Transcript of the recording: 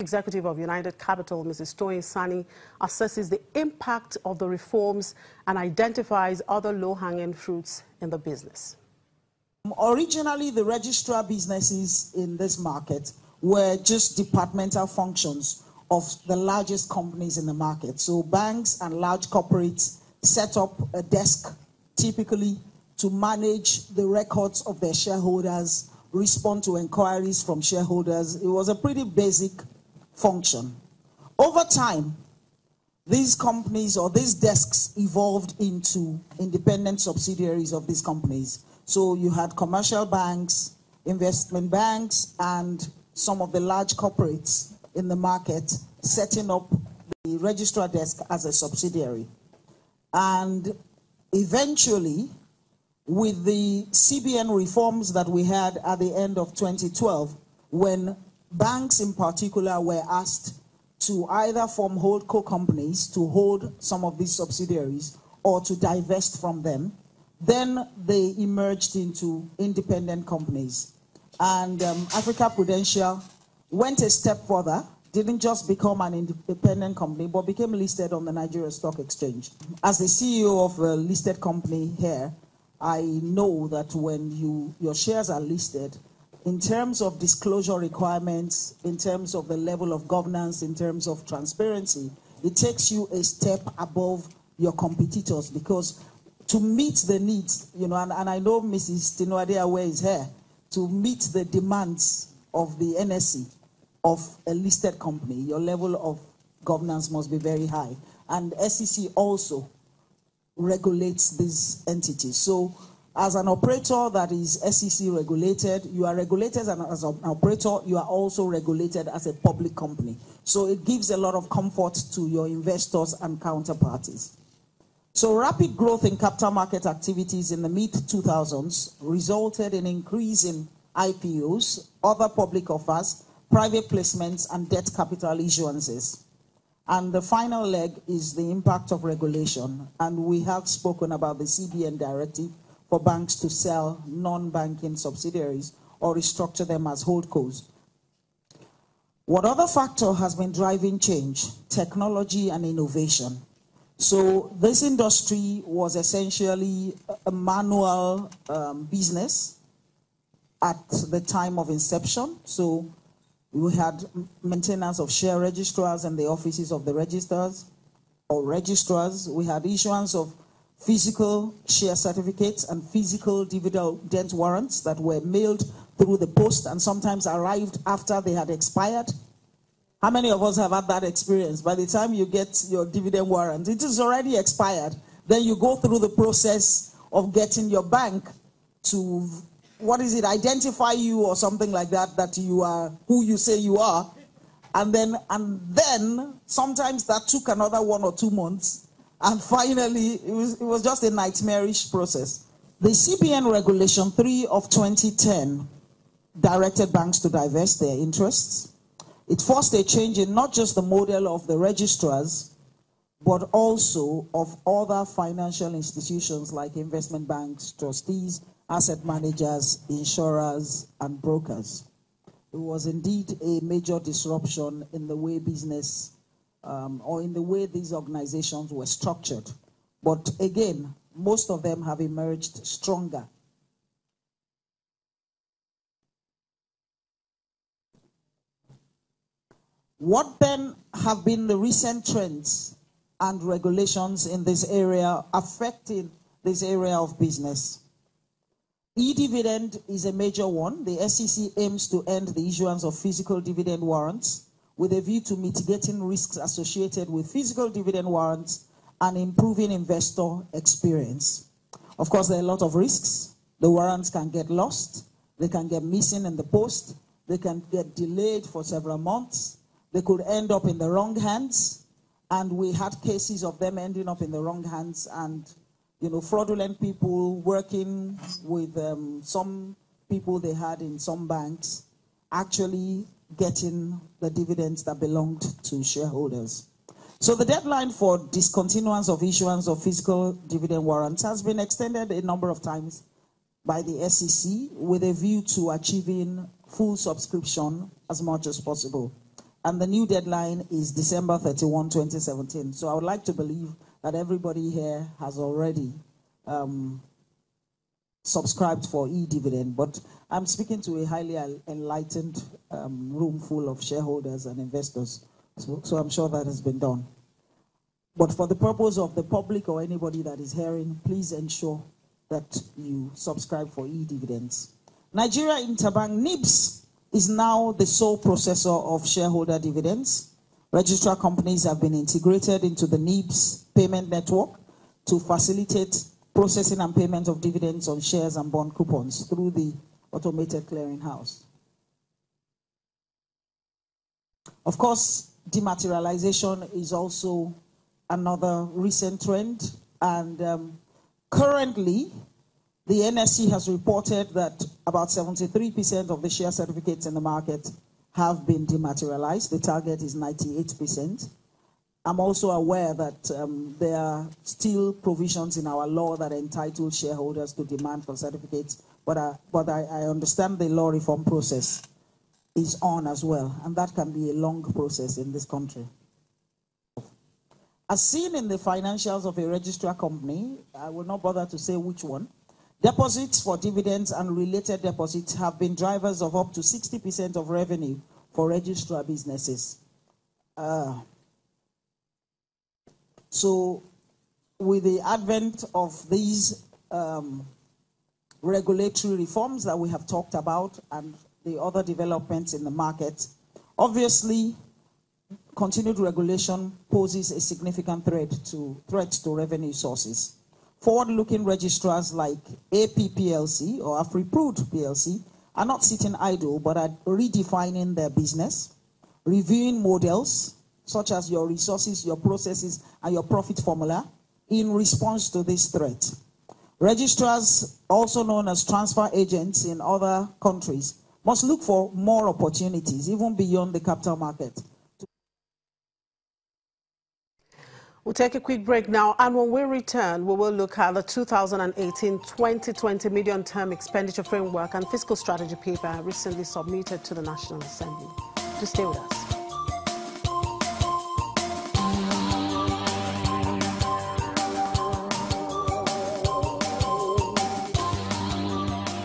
Executive of United Capital, Mrs. Toyin Sani, assesses the impact of the reforms and identifies other low-hanging fruits in the business. Originally, the registrar businesses in this market were just departmental functions of the largest companies in the market. So banks and large corporates set up a desk typically to manage the records of their shareholders, respond to inquiries from shareholders. It was a pretty basic function. Over time, these companies or these desks evolved into independent subsidiaries of these companies. So you had commercial banks, investment banks, and some of the large corporates in the market setting up the registrar desk as a subsidiary. And eventually, with the CBN reforms that we had at the end of 2012, when banks in particular were asked to either form holdco companies to hold some of these subsidiaries or to divest from them, then they emerged into independent companies. And Africa Prudential went a step further, didn't just become an independent company, but became listed on the Nigeria Stock Exchange. As the CEO of a listed company here, I know that when your shares are listed, in terms of disclosure requirements, in terms of the level of governance, in terms of transparency, it takes you a step above your competitors, because to meet the needs, and I know Mrs. Tinuade Awe is here, to meet the demands of the NSE of a listed company, your level of governance must be very high. And SEC also regulates these entities. So as an operator that is SEC regulated, you are regulated, and as an operator, you are also regulated as a public company. So it gives a lot of comfort to your investors and counterparties. So rapid growth in capital market activities in the mid-2000s resulted in increase in IPOs, other public offers, private placements, and debt capital issuances. And the final leg is the impact of regulation. And we have spoken about the CBN directive for banks to sell non-banking subsidiaries or restructure them as holdcos. What other factor has been driving change? Technology and innovation. So this industry was essentially a manual business at the time of inception. So we had maintenance of share registrars and the offices of the registrars or registrars. We had issuance of physical share certificates and physical dividend warrants that were mailed through the post and sometimes arrived after they had expired. How many of us have had that experience? By the time you get your dividend warrant, it is already expired. Then you go through the process of getting your bank to, identify you or something like that, that you are who you say you are. And then sometimes that took another 1 or 2 months. And finally, it was just a nightmarish process. The CBN Regulation 3 of 2010 directed banks to divest their interests. It forced a change in not just the model of the registrars, but also of other financial institutions like investment banks, trustees, asset managers, insurers, and brokers. It was indeed a major disruption in the way business or in the way these organizations were structured. But again, most of them have emerged stronger. What then have been the recent trends and regulations in this area affecting this area of business? E-dividend is a major one. The SEC aims to end the issuance of physical dividend warrants with a view to mitigating risks associated with physical dividend warrants and improving investor experience. Of course, there are a lot of risks. The warrants can get lost. They can get missing in the post. They can get delayed for several months. They could end up in the wrong hands. And we had cases of them ending up in the wrong hands and, fraudulent people working with some people they had in some banks actually getting the dividends that belonged to shareholders. So the deadline for discontinuance of issuance of physical dividend warrants has been extended a number of times by the SEC with a view to achieving full subscription as much as possible. and the new deadline is December 31, 2017. So I would like to believe that everybody here has already subscribed for e-dividend, but I'm speaking to a highly enlightened room full of shareholders and investors, so I'm sure that has been done. But for the purpose of the public or anybody that is hearing, please ensure that you subscribe for e-dividends. Nigeria Interbank NIBS is now the sole processor of shareholder dividends. Registrar companies have been integrated into the NIBS payment network to facilitate processing and payment of dividends on shares and bond coupons through the automated clearinghouse. Of course, dematerialization is also another recent trend, and currently the NSE has reported that about 73% of the share certificates in the market have been dematerialized. The target is 98%. I'm also aware that there are still provisions in our law that entitle shareholders to demand for certificates, but I understand the law reform process is on as well, and that can be a long process in this country. As seen in the financials of a registrar company, I will not bother to say which one, deposits for dividends and related deposits have been drivers of up to 60% of revenue for registrar businesses. So with the advent of these regulatory reforms that we have talked about and the other developments in the market, obviously continued regulation poses a significant threat to revenue sources. Forward-looking registrars like AP PLC or AfriPrud PLC are not sitting idle, but are redefining their business, reviewing models such as your resources, your processes, and your profit formula in response to this threat. Registrars, also known as transfer agents in other countries, must look for more opportunities, even beyond the capital market. We'll take a quick break now, and when we return, we will look at the 2018-2020 medium-term expenditure framework and fiscal strategy paper recently submitted to the National Assembly. Just stay with us.